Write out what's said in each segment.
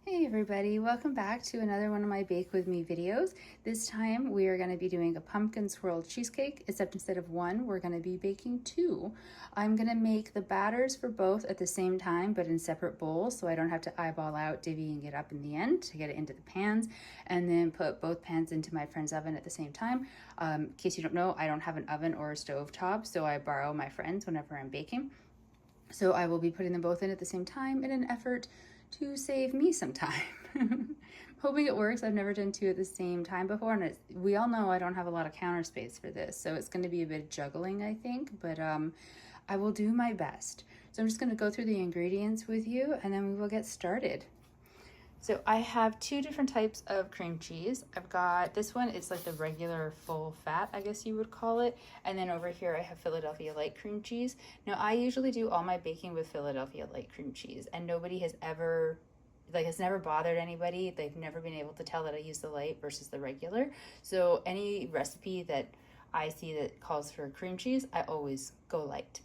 Hey everybody, welcome back to another one of my Bake With Me videos. This time we are going to be doing a pumpkin swirl cheesecake, except instead of one, we're going to be baking two. I'm going to make the batters for both at the same time, but in separate bowls, so I don't have to eyeball out divvying it up in the end to get it into the pans, and then put both pans into my friend's oven at the same time. In case you don't know, I don't have an oven or a stove top, so I borrow my friends whenever I'm baking. So I will be putting them both in at the same time in an effort to save me some time. Hoping it works. I've never done two at the same time before, and we all know I don't have a lot of counter space for this, so it's going to be a bit of juggling, I think, but I will do my best. So I'm just going to go through the ingredients with you, and then we will get started. So I have two different types of cream cheese. I've got this one, it's like the regular full fat, I guess you would call it. And then over here I have Philadelphia light cream cheese. Now I usually do all my baking with Philadelphia light cream cheese, and nobody has ever, it's never bothered anybody. They've never been able to tell that I use the light versus the regular. So any recipe that I see that calls for cream cheese, I always go light.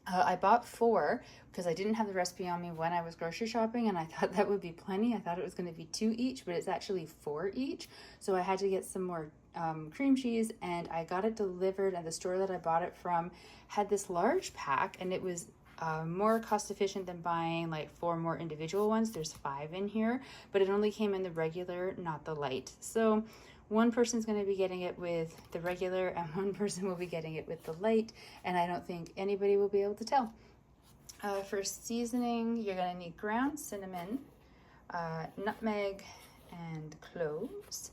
I bought 4 because I didn't have the recipe on me when I was grocery shopping, and I thought that would be plenty. I thought it was going to be 2 each, but it's actually 4 each. So I had to get some more cream cheese, and I got it delivered, and the store that I bought it from had this large pack, and it was more cost efficient than buying like 4 more individual ones. There's 5 in here, but it only came in the regular, not the light. So one person's going to be getting it with the regular and one person will be getting it with the light, and I don't think anybody will be able to tell. For seasoning, you're going to need ground cinnamon, nutmeg, and cloves.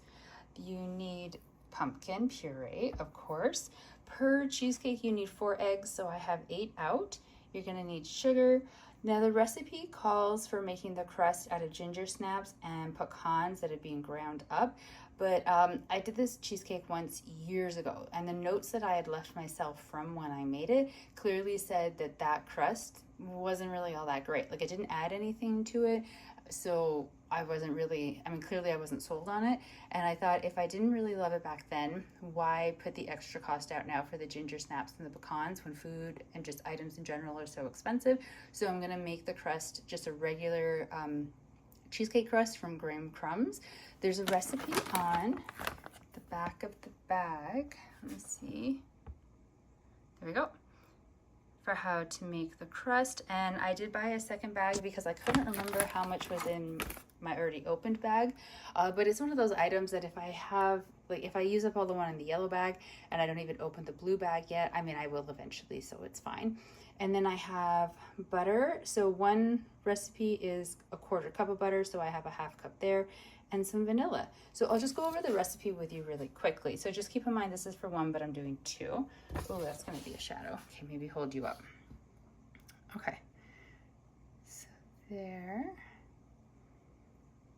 You need pumpkin puree, of course. Per cheesecake, you need 4 eggs, so I have 8 out. You're going to need sugar. Now the recipe calls for making the crust out of ginger snaps and pecans that are being ground up, but I did this cheesecake once years ago, and the notes that I had left myself from when I made it clearly said that that crust wasn't really all that great. Like, it didn't add anything to it, so I wasn't really, clearly I wasn't sold on it, and I thought if I didn't really love it back then, why put the extra cost out now for the ginger snaps and the pecans when food and just items in general are so expensive? So I'm gonna make the crust just a regular cheesecake crust from graham crumbs. There's a recipe on the back of the bag. Let me see. There we go. For how to make the crust, and I did buy a second bag because I couldn't remember how much was in my already opened bag, but it's one of those items that if I have, like, if I use up all the one in the yellow bag and I don't even open the blue bag yet, I will eventually, so it's fine. And then I have butter. So one recipe is a 1/4 cup of butter, so I have a 1/2 cup there, and some vanilla. So I'll just go over the recipe with you really quickly. So just keep in mind this is for 1, but I'm doing 2. Oh, that's gonna be a shadow. Okay, maybe hold you up. Okay, so there.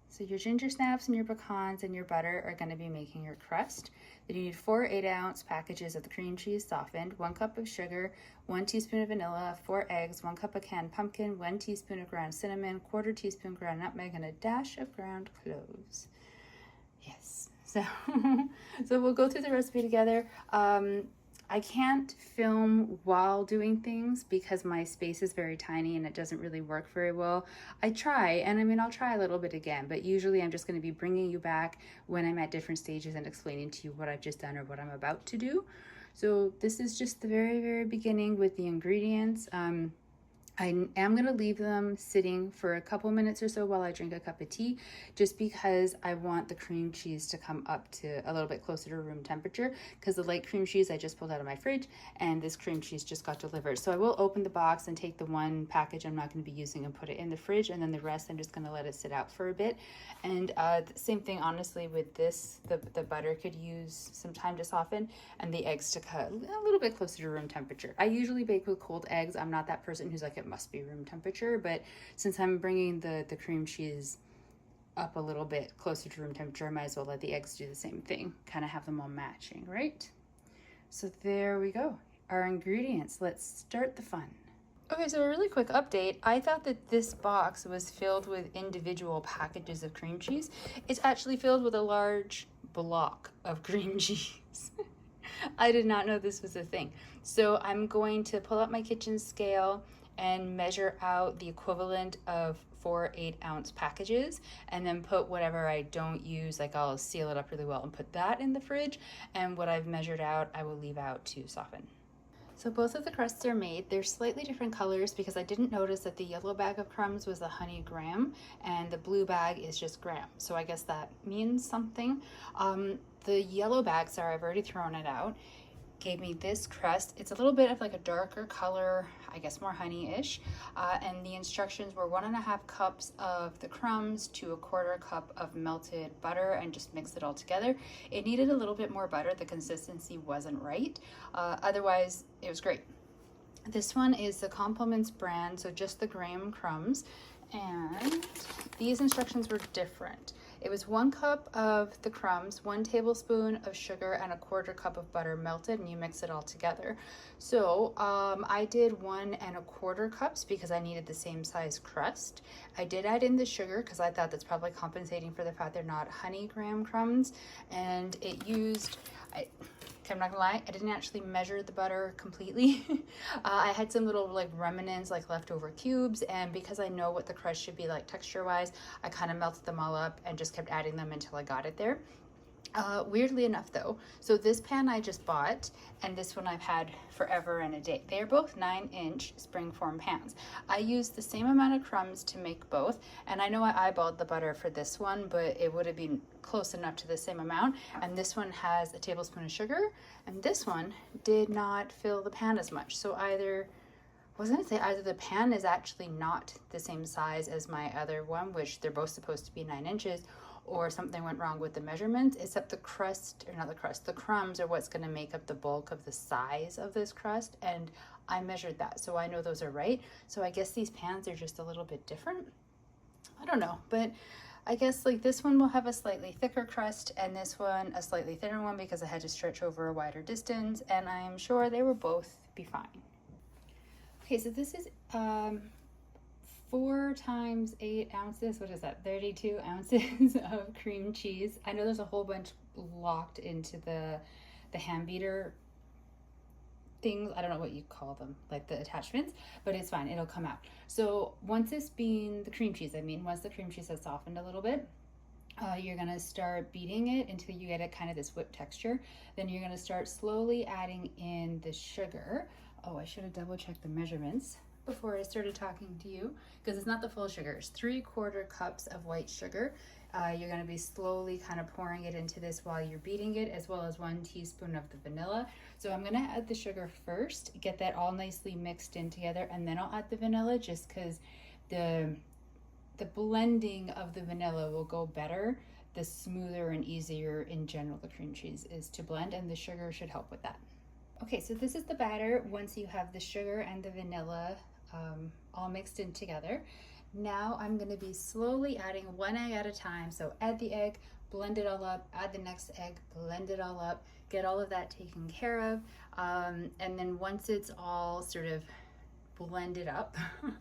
So your ginger snaps and your pecans and your butter are going to be making your crust. Then you need 4 8-ounce packages of the cream cheese softened, 1 cup of sugar, 1 teaspoon of vanilla, 4 eggs, 1 cup of canned pumpkin, 1 teaspoon of ground cinnamon, 1/4 teaspoon ground nutmeg, and a dash of ground cloves. Yes, so so we'll go through the recipe together. I can't film while doing things because my space is very tiny and it doesn't really work very well. I try, and I'll try a little bit again, but usually I'm just going to be bringing you back when I'm at different stages and explaining to you what I've just done or what I'm about to do. So this is just the very, very beginning with the ingredients. I am going to leave them sitting for a couple minutes or so while I drink a cup of tea, just because I want the cream cheese to come up to a little bit closer to room temperature, because the light cream cheese I just pulled out of my fridge and this cream cheese just got delivered. So I will open the box and take the one package I'm not going to be using and put it in the fridge, and then the rest I'm just going to let it sit out for a bit. And same thing, honestly, with this, the butter could use some time to soften, and the eggs to cut a little bit closer to room temperature. I usually bake with cold eggs. I'm not that person who's like, it must be room temperature, but since I'm bringing the cream cheese up a little bit closer to room temperature, I might as well let the eggs do the same thing, kind of have them all matching, right? So there we go, our ingredients. Let's start the fun. Okay, so a really quick update. I thought that this box was filled with individual packages of cream cheese. It's actually filled with a large block of cream cheese. I did not know this was a thing. So I'm going to pull out my kitchen scale and measure out the equivalent of 4 8-ounce packages, and then put whatever I don't use, like I'll seal it up really well and put that in the fridge, and what I've measured out I will leave out to soften. So both of the crusts are made. They're slightly different colors because I didn't notice that the yellow bag of crumbs was a honey graham and the blue bag is just graham. So I guess that means something. The yellow bag, sorry, I've already thrown it out, gave me this crust. It's a little bit of like a darker color, I guess more honey-ish. And the instructions were 1.5 cups of the crumbs to 1/4 cup of melted butter and just mix it all together. It needed a little bit more butter. The consistency wasn't right. Otherwise, it was great. This one is the Compliments brand, so just the graham crumbs. And these instructions were different. It was 1 cup of the crumbs, 1 tablespoon of sugar, and 1/4 cup of butter melted, and you mix it all together. So I did 1 1/4 cups because I needed the same size crust. I did add in the sugar because I thought that's probably compensating for the fact they're not honey graham crumbs, and it used, I'm not gonna lie, I didn't actually measure the butter completely. I had some little like remnants, like leftover cubes, and because I know what the crust should be like texture wise, I kind of melted them all up and just kept adding them until I got it there. Weirdly enough though, so this pan I just bought and this one I've had forever and a day. They are both 9-inch springform pans. I used the same amount of crumbs to make both, and I know I eyeballed the butter for this one, but it would have been close enough to the same amount. And this one has a tablespoon of sugar, and this one did not fill the pan as much. So either, I was gonna say either the pan is actually not the same size as my other one, which they're both supposed to be 9 inches, or something went wrong with the measurements, except the crust, or not the crust, the crumbs are what's gonna make up the bulk of the size of this crust, and I measured that, so I know those are right. So I guess these pans are just a little bit different. I don't know, but I guess like this one will have a slightly thicker crust and this one a slightly thinner one because I had to stretch over a wider distance, and I'm sure they will both be fine. Okay, so this is 4 times 8 ounces, what is that, 32 ounces of cream cheese. I know there's a whole bunch locked into the hand beater things. I don't know what you call them, like the attachments, but it's fine, it'll come out. So once it's been, the cream cheese, once the cream cheese has softened a little bit, you're gonna start beating it until you get it kind of this whipped texture. Then you're gonna start slowly adding in the sugar. Oh, I should have double checked the measurements before I started talking to you, because it's not the full sugar. It's 3/4 cups of white sugar. You're gonna be slowly kind of pouring it into this while you're beating it, as well as 1 teaspoon of the vanilla. So I'm gonna add the sugar first, get that all nicely mixed in together, and then I'll add the vanilla, just because the blending of the vanilla will go better the smoother and easier in general the cream cheese is to blend, and the sugar should help with that. Okay, so this is the batter once you have the sugar and the vanilla all mixed in together. Now I'm going to be slowly adding 1 egg at a time. So add the egg, blend it all up, add the next egg, blend it all up, get all of that taken care of. And then once it's all sort of blended up,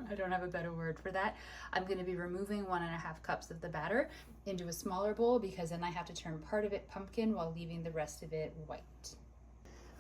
I don't have a better word for that, I'm going to be removing 1.5 cups of the batter into a smaller bowl, because then I have to turn part of it pumpkin while leaving the rest of it white.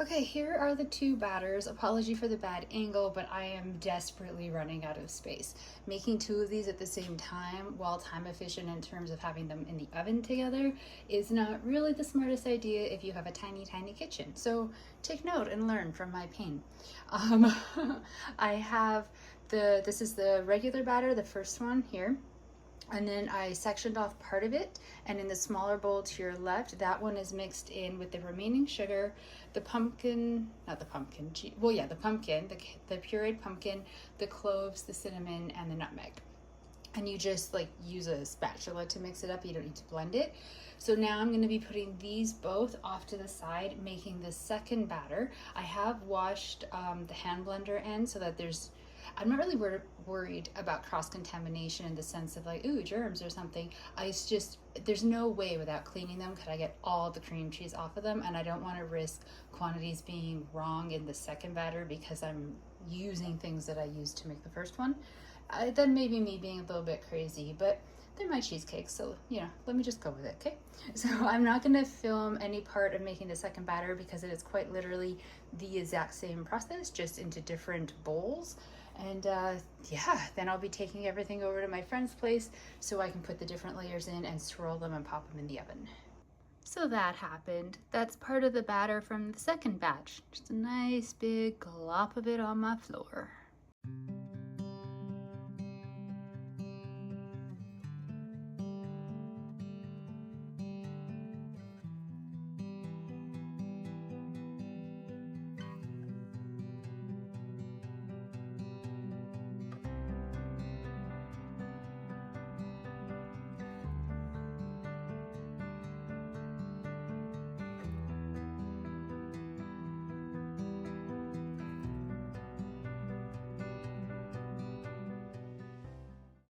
Okay, here are the 2 batters. Apology for the bad angle, but I am desperately running out of space. Making 2 of these at the same time, while time efficient in terms of having them in the oven together, is not really the smartest idea if you have a tiny, tiny kitchen. So take note and learn from my pain. I have this is the regular batter, the first one here. And then I sectioned off part of it, and in the smaller bowl to your left, that one is mixed in with the remaining sugar, the pumpkin, not the pumpkin, well yeah, the pumpkin, the pureed pumpkin, the cloves, the cinnamon, and the nutmeg. And you just like use a spatula to mix it up, you don't need to blend it. So now I'm going to be putting these both off to the side, making the second batter. I have washed the hand blender end so that I'm not really worried about cross-contamination in the sense of like, ooh, germs or something. There's no way without cleaning them could I get all the cream cheese off of them, and I don't want to risk quantities being wrong in the second batter because I'm using things that I used to make the first one. That may be me being a little bit crazy, but they're my cheesecakes, so let me just go with it, okay? So I'm not going to film any part of making the second batter because it is quite literally the exact same process, just into different bowls. And yeah, then I'll be taking everything over to my friend's place so I can put the different layers in and swirl them and pop them in the oven. So that happened. That's part of the batter from the second batch. Just a nice big glop of it on my floor.